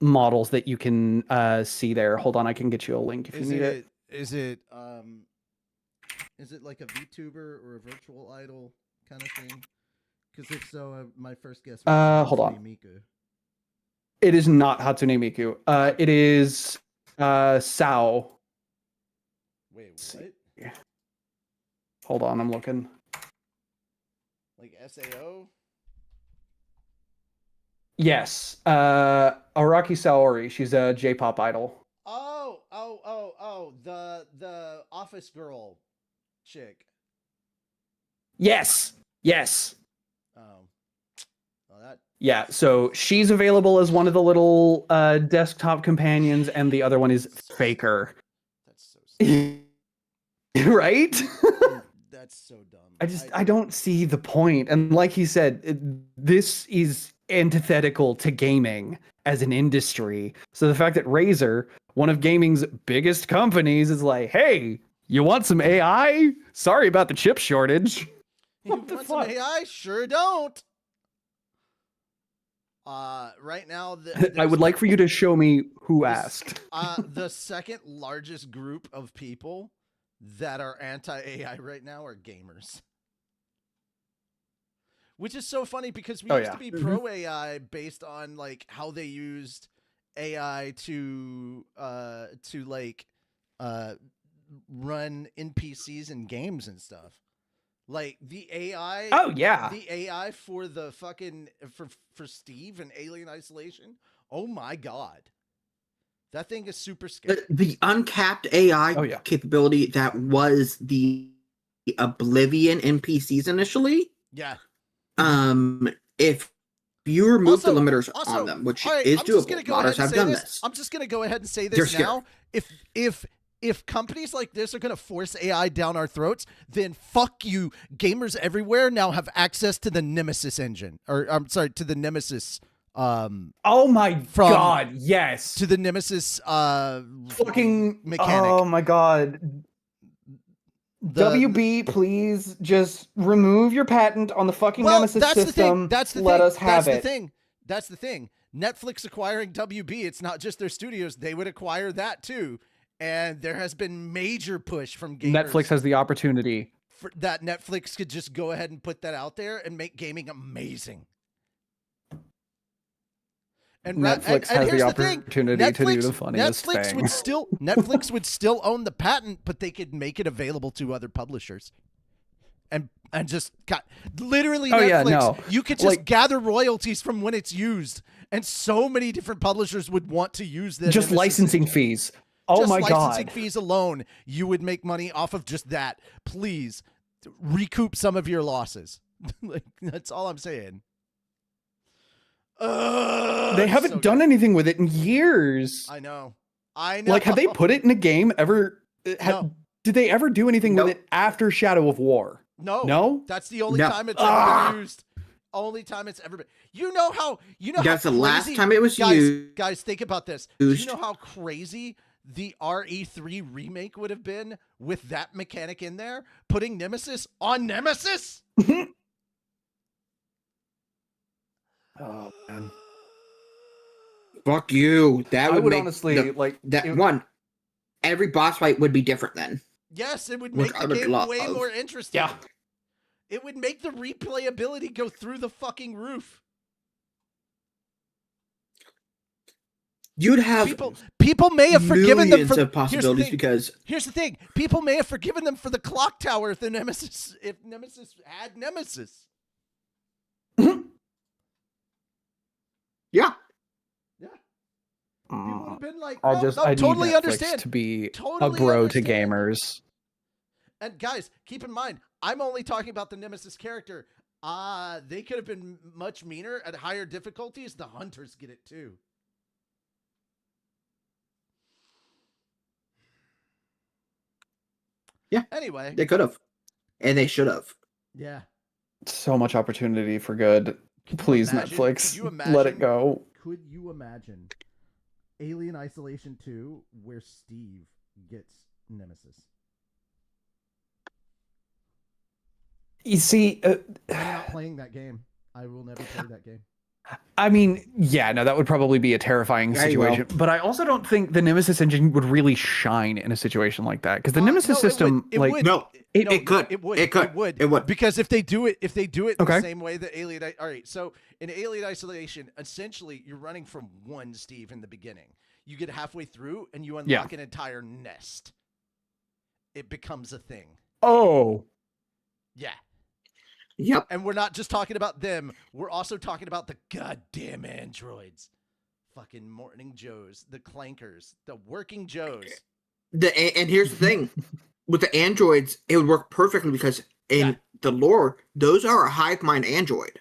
models that you can see there. Hold on, I can get you a link if you need it. Is it like a VTuber or a virtual idol kind of thing? Because if so, my first guess. Hold on. Miku. It is not Hatsune Miku. It is Sao. Wait, what? Hold on, I'm looking. Like SAO? Yes, Araki Saori. She's a J-pop idol. Oh, the office girl chick. Yes. Oh. Well, that. Yeah, so she's available as one of the little desktop companions, and the other one is Faker. That's so stupid. Right? That's so dumb. I don't see the point. And like he said, this is antithetical to gaming as an industry. So the fact that Razer, one of gaming's biggest companies, is like, hey, you want some AI? Sorry about the chip shortage. What the fuck? Some AI? Sure don't. Right now, I would like for you to show me who asked. The second largest group of people that are anti-AI right now are gamers. Which is so funny because we used to be pro AI based on like how they used AI to run NPCs in games and stuff. Like the AI. Oh yeah. The AI for the fucking for Steve and Alien Isolation. Oh my god. That thing is super scary. The uncapped AI capability that was the Oblivion NPCs initially. Yeah. If you remove the limiters also, on them, which right, is doable, modders have done this. I'm just gonna go ahead and say this now. If companies like this are gonna force AI down our throats, then fuck you. Gamers everywhere now have access to the Nemesis engine, or I'm sorry, to the Nemesis. Oh my god, yes. To the Nemesis fucking mechanic. Oh my god. WB, please just remove your patent on the fucking Nemesis system. Let us have it. That's the thing. Netflix acquiring WB, it's not just their studios. They would acquire that too. And there has been major push from gamers. Netflix has the opportunity. That Netflix could just go ahead and put that out there and make gaming amazing. And Netflix has the opportunity to do the funniest thing. Netflix would still own the patent, but they could make it available to other publishers. And just literally Netflix, you could just gather royalties from when it's used. And so many different publishers would want to use this. Just licensing fees. Oh my god. Just licensing fees alone, you would make money off of just that. Please recoup some of your losses. That's all I'm saying. They haven't done anything with it in years. I know. Like, have they put it in a game ever? No. Did they ever do anything with it after Shadow of War? No. That's the only time it's ever been used. Only time it's ever been. You know that's how the last time it was used. Guys, think about this. Do you know how crazy the RE3 remake would have been with that mechanic in there? Putting Nemesis on Nemesis? Oh man. Fuck you. That would make honestly one. Every boss fight would be different then. Yes, it would make the game way more interesting. Yeah. It would make the replayability go through the fucking roof. You'd have people may have forgiven them millions for of possibilities because here's the thing: people may have forgiven them for the clock tower if Nemesis had Nemesis. Yeah. People would have been like, I totally need Netflix understand to be Totally a bro to understand. gamers. And guys, keep in mind, I'm only talking about the Nemesis character. They could have been much meaner at higher difficulties. The hunters get it too. Yeah. Anyway, They could have. And they should have. yeah. So much opportunity for good. Please, imagine- Netflix, could you let it imagine- go. Could you imagine Alien Isolation 2 where Steve gets Nemesis? You see, I'm not playing that game. I will never play that game. I mean, yeah, no, that would probably be a terrifying Yeah, you will. situation. But I also don't think the Nemesis engine would really shine in a situation like that because the Nemesis no, it system, would. It like, would. No, it could. It would. It could. It would. It would. Because if they do it in Okay. the same way that Alien, all right. So in Alien Isolation, essentially you're running from one Steve in the beginning. You get halfway through and you unlock an entire nest. It becomes a thing. oh, Yeah. Yep. And we're not just talking about them. We're also talking about the goddamn androids. Fucking Morning Joes, the Clankers, the Working Joes. And here's the thing. With the androids, it would work perfectly because in the lore, those are a hive mind android.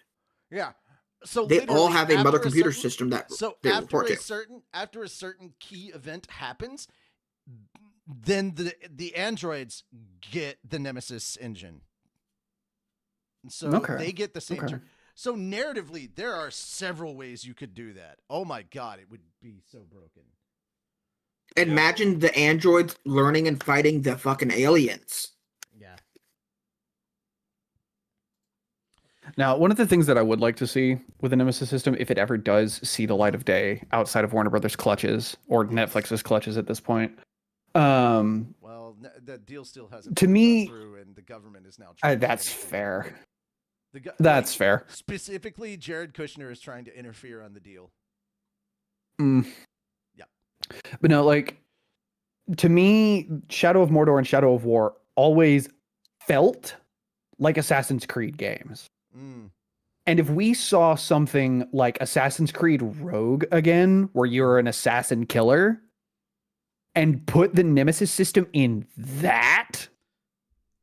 Yeah. So They all literally, have a after mother computer certain- system that So they after report a to. certain key event happens, then the androids get the Nemesis engine. So Okay. they get the same. Okay. So narratively, there are several ways you could do that. Oh my god, it would be so broken. Imagine the androids learning and fighting the fucking aliens. Yeah. now one of the things that I would like to see with the Nemesis system, if it ever does see the light of day outside of Warner Brothers' clutches or Netflix's clutches at this point, Well, the deal still hasn't To gone me, through, and the government is now. trying to that's interfere. fair. The That's fair. Specifically, Jared Kushner is trying to interfere on the deal. Mm. Yep. But no, like, to me, Shadow of Mordor and Shadow of War always felt like Assassin's Creed games. Mm. And if we saw something like Assassin's Creed Rogue again, where you're an assassin killer, and put the Nemesis system in that,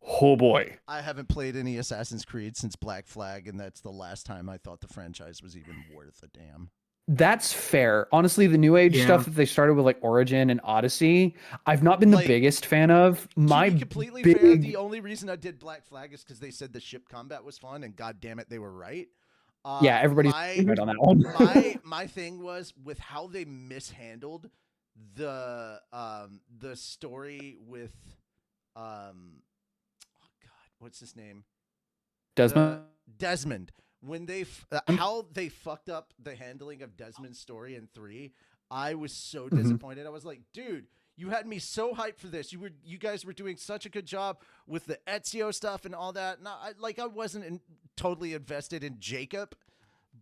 oh boy. I haven't played any Assassin's Creed since Black Flag, and that's the last time I thought the franchise was even worth a damn. That's fair. Honestly, the new age Yeah. stuff that they started with, like Origin and Odyssey, I've not been the Like, biggest fan of. My To be completely big, fair, the only reason I did Black Flag is because they said the ship combat was fun, and god damn it, they were right. yeah, everybody's my, right on that one. my thing was with how they mishandled the story with oh god, what's his name? Desmond. Desmond. When they how they fucked up the handling of Desmond's story in 3, I was so disappointed. I was like, dude, you had me so hyped for this. You guys were doing such a good job with the Ezio stuff and all that. Now, I wasn't totally invested in Jacob,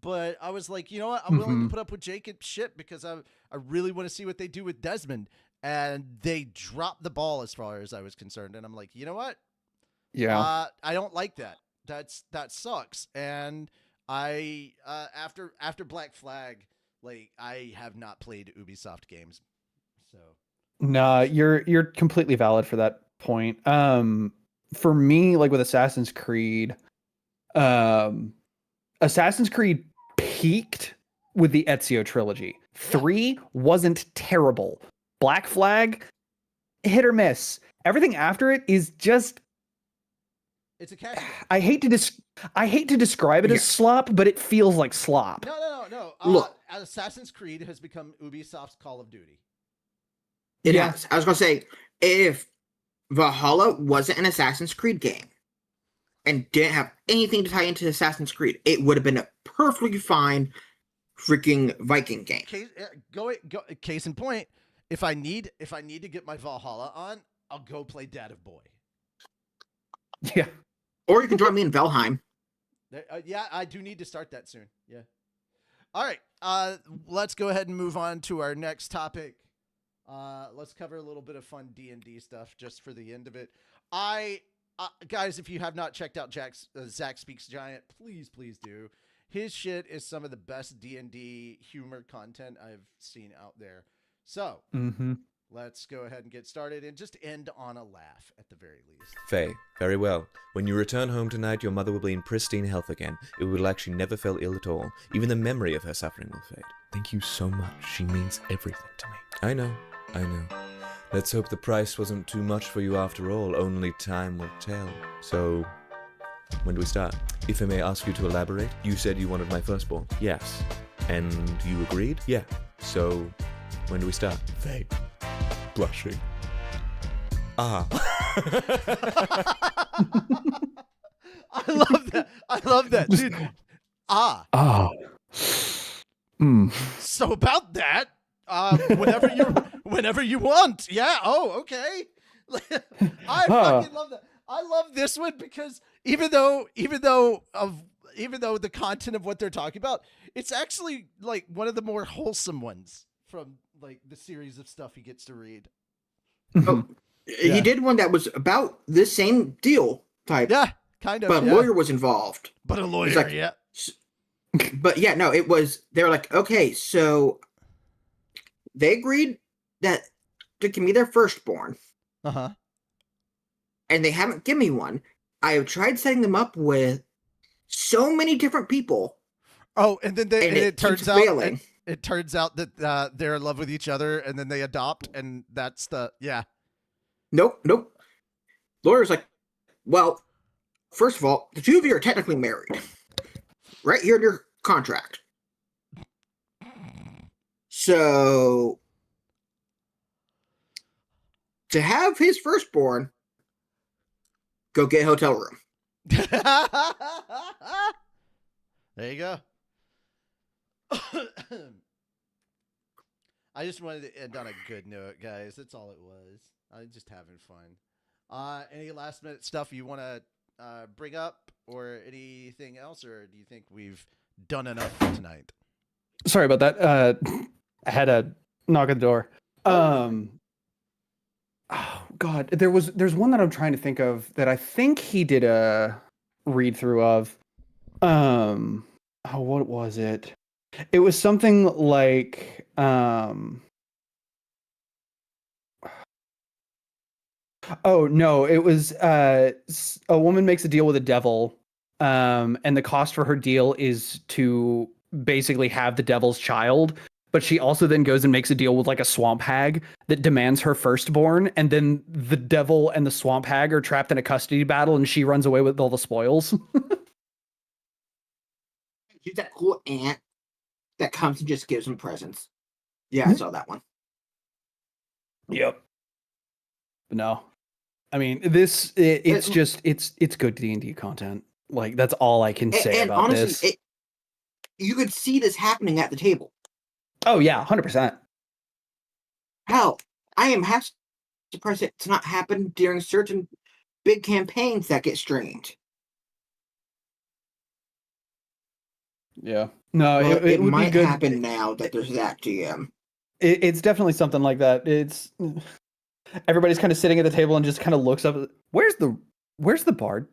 but I was like, you know what? I'm willing to put up with Jacob's shit because I really want to see what they do with Desmond. And they dropped the ball as far as I was concerned. And I'm like, you know what? Yeah. I don't like that. That sucks. And I after Black Flag, like I have not played Ubisoft games. So No, you're completely valid for that point. For me, like with Assassin's Creed peaked with the Ezio trilogy. 3 wasn't terrible. Black Flag, hit or miss. Everything after it is just, it's a cash grab. I hate to describe it as slop, but it feels like slop. No. Look. Assassin's Creed has become Ubisoft's Call of Duty. It Yeah. has. I was gonna say, if Valhalla wasn't an Assassin's Creed game and didn't have anything to tie into Assassin's Creed, it would have been a perfectly fine freaking Viking game. Case in point, if I need to get my Valhalla on, I'll go play Dad of Boy. Yeah. Or you can join me in Valheim. Yeah, I do need to start that soon. Yeah. All right. Let's go ahead and move on to our next topic. Let's cover a little bit of fun D&D stuff just for the end of it. Guys, if you have not checked out Zach Speaks Giant, please do. His shit is some of the best D&D humor content I've seen out there. So let's go ahead and get started and just end on a laugh at the very least. Faye, very well. When you return home tonight, your mother will be in pristine health again. It will be like she never felt ill at all. Even the memory of her suffering will fade. Thank you so much. She means everything to me. I know. Let's hope the price wasn't too much for you after all. Only time will tell. So, when do we start? If I may ask you to elaborate, you said you wanted my firstborn. Yes. And you agreed? Yeah. So, when do we start? Faye. Blushing. I love that, dude. So about that, whenever you want. Yeah. Oh, okay. I fucking love that. I love this one because even though the content of what they're talking about, it's actually like one of the more wholesome ones from like the series of stuff he gets to read. Oh, he did one that was about this same deal type. Yeah, kind of. But a lawyer was involved. But a lawyer, like, yeah. But yeah, no, it was. They were like, okay, so they agreed that to give me their firstborn. And they haven't given me one. I have tried setting them up with so many different people. Oh, and then it turns out it turns out that they're in love with each other, and then they adopt, and that's Nope. Lawyer's like, well, first of all, the two of you are technically married, right here in your contract. So to have his firstborn, go get a hotel room. There you go. I just wanted to end on a good note, guys. That's all it was. I was just having fun. Any last minute stuff you want to bring up or anything else, or do you think we've done enough for tonight? Sorry about that. I had a knock at the door. Oh God, there's one that I'm trying to think of that I think he did a read through of. What was it? It was something like oh no, it was a woman makes a deal with a devil, and the cost for her deal is to basically have the devil's child. But she also then goes and makes a deal with like a swamp hag that demands her firstborn, and then the devil and the swamp hag are trapped in a custody battle, and she runs away with all the spoils. She's that cool aunt that comes and just gives them presents. Yeah, I saw that one. Yep. But no, I mean it's good D&D content. Like that's all I can say about honestly, this. You could see this happening at the table. Oh yeah, 100%. Hell, I am half surprised it's not happened during certain big campaigns that get streamed. Yeah. No, well, it would might be good. Happen now that there's that GM. It's definitely something like that. It's everybody's kind of sitting at the table and just kind of looks up. Where's the bard?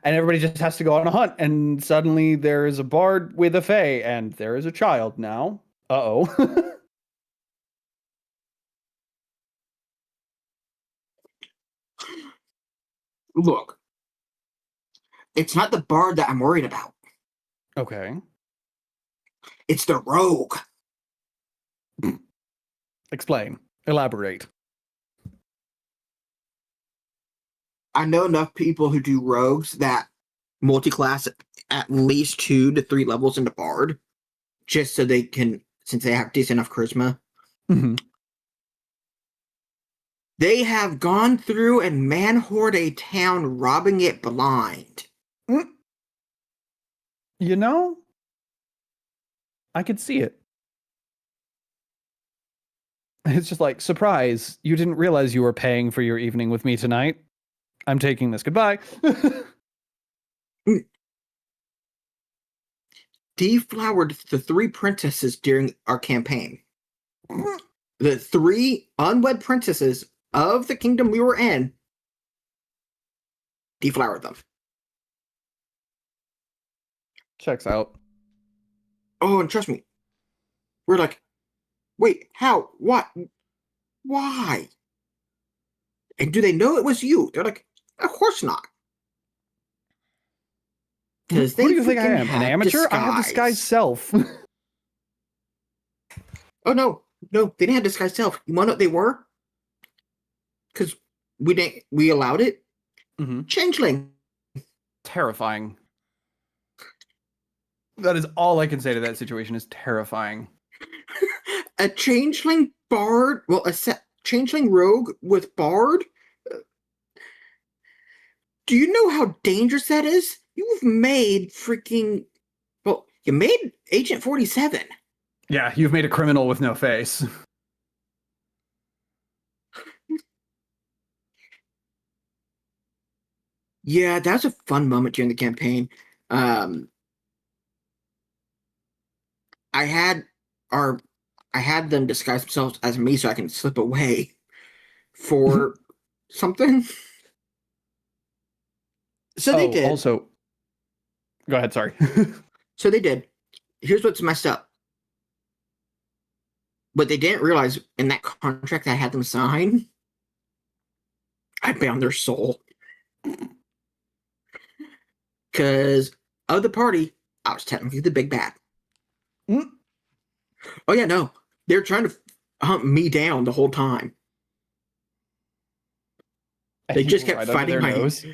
And everybody just has to go on a hunt, and suddenly there is a bard with a fae, and there is a child now. Uh-oh. Look, it's not the bard that I'm worried about. Okay. It's the rogue. Explain. Elaborate. I know enough people who do rogues that multi-class at least 2 to 3 levels into bard, just so they can, since they have decent enough charisma. Mm-hmm. They have gone through and man-hoard a town, robbing it blind. You know, I could see it. It's just like, surprise, you didn't realize you were paying for your evening with me tonight. I'm taking this. Goodbye. deflowered the 3 princesses during our campaign. The 3 unwed princesses of the kingdom we were in, deflowered them. Checks out. Oh, and trust me, we're like, wait, how? What? Why? And do they know it was you? They're like, of course not. Who Because they do you think I freaking am? An had amateur? I have disguised self. Oh no, they didn't have disguised self. You want to know what they were? Because we allowed it. Mm-hmm. Changeling. Terrifying. That is all I can say to that situation is terrifying. A changeling bard, well, changeling rogue with bard. Do you know how dangerous that is? You've made freaking, well, you made Agent 47. Yeah, you've made a criminal with no face. Yeah, that was a fun moment during the campaign. I had them disguise themselves as me so I can slip away for something. So they did. Also, go ahead. Sorry. So they did. Here's what's messed up. What they didn't realize in that contract I had them sign, I bound their soul. Because of the party, I was technically the big bad. Mm. Oh yeah, no. They're trying to hunt me down the whole time. They just kept fighting my nose.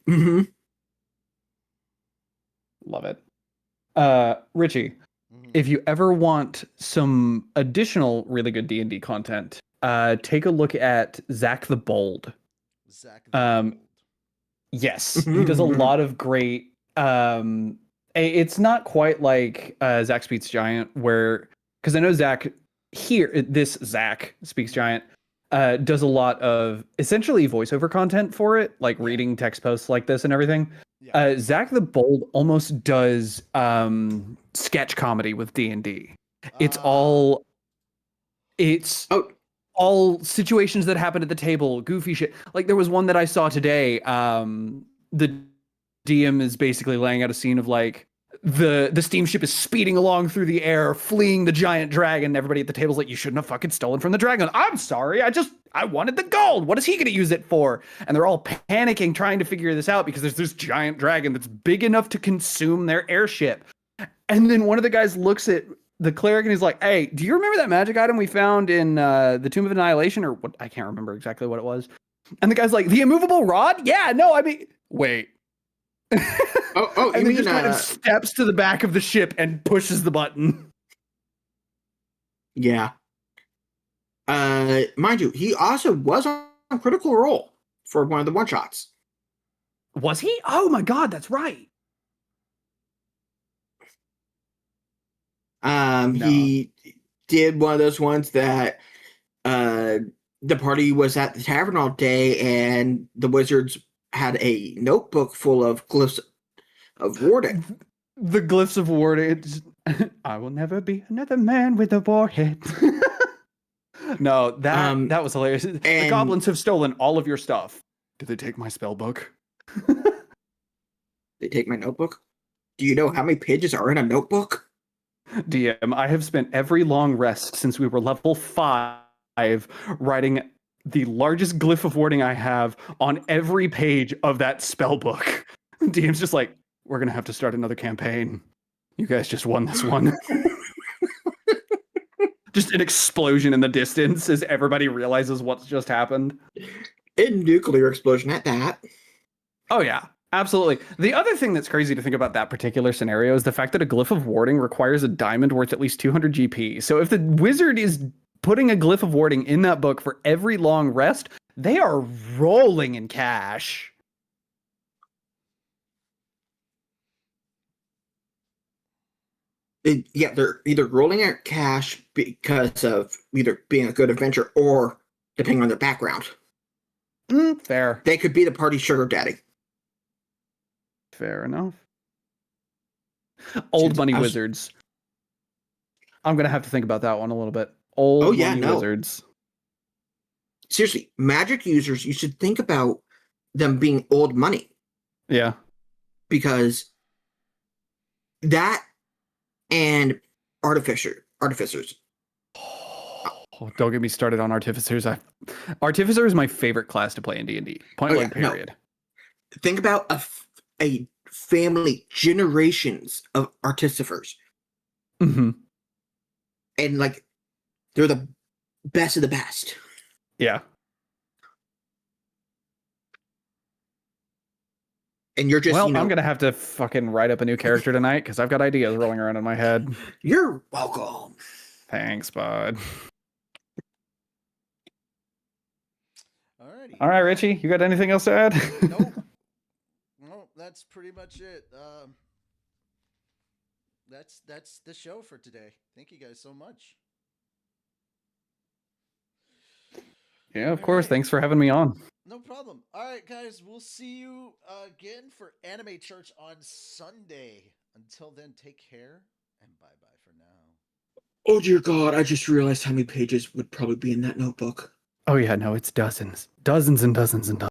Mm-hmm. Love it. Richie, if you ever want some additional really good D&D content, take a look at Zach the Bold. Yes, he does a lot of great. It's not quite like Zach Speaks Giant, where because I know Zach Speaks Giant does a lot of essentially voiceover content for it, like reading text posts like this and everything. Yeah. Zach the Bold almost does sketch comedy with D&D. It's all situations that happen at the table, goofy shit. Like there was one that I saw today. The DM is basically laying out a scene of like the steamship is speeding along through the air, fleeing the giant dragon. Everybody at the table's like, "You shouldn't have fucking stolen from the dragon." "I'm sorry, I wanted the gold. What is he going to use it for?" And they're all panicking, trying to figure this out because there's this giant dragon that's big enough to consume their airship. And then one of the guys looks at the cleric and he's like, "Hey, do you remember that magic item we found in the Tomb of Annihilation?" Or what? I can't remember exactly what it was. And the guy's like, "The immovable rod? Yeah, no, I mean, wait." And then just kind of steps to the back of the ship and pushes the button. Yeah. Mind you, he also was on Critical Role for one of the one-shots. Was he? Oh my god, that's right. No. He did one of those ones that the party was at the tavern all day and the wizards had a notebook full of glyphs of warding. The glyphs of warding. I will never be another man with a warhead. No, that was hilarious. The goblins have stolen all of your stuff. Did they take my spell book? They take my notebook? Do you know how many pages are in a notebook? DM, I have spent every long rest since we were level 5 writing the largest glyph of warding I have on every page of that spell book. DM's just like, "We're going to have to start another campaign. You guys just won this one." Just an explosion in the distance as everybody realizes what's just happened. A nuclear explosion at that. Oh, yeah. Absolutely. The other thing that's crazy to think about that particular scenario is the fact that a glyph of warding requires a diamond worth at least 200 GP. So if the wizard is putting a glyph of warding in that book for every long rest, they are rolling in cash. They're either rolling out cash because of either being a good adventure or depending on their background. Fair. They could be the party sugar daddy. Fair enough. Old money I was- wizards. I'm gonna have to think about that one a little bit. Old money wizards. Seriously, magic users, you should think about them being old money. Yeah. Because that and artificers. Oh, don't get me started on artificers. Artificer is my favorite class to play in D&D. Point blank period. Think about a family, generations of artificers. Mm-hmm. And like they're the best of the best. Yeah. And you're just, well, you know, I'm gonna have to fucking write up a new character tonight because I've got ideas rolling around in my head. You're welcome. Thanks, bud. Alrighty. All right, Richie, you got anything else to add? Nope. No, that's pretty much it. That's the show for today. Thank you guys so much. Yeah, of course. Thanks for having me on. No problem. All right, guys, we'll see you again for Anime Church on Sunday. Until then, take care and bye-bye for now. Oh dear God, I just realized how many pages would probably be in that notebook. Oh yeah, no, it's dozens. Dozens and dozens and dozens.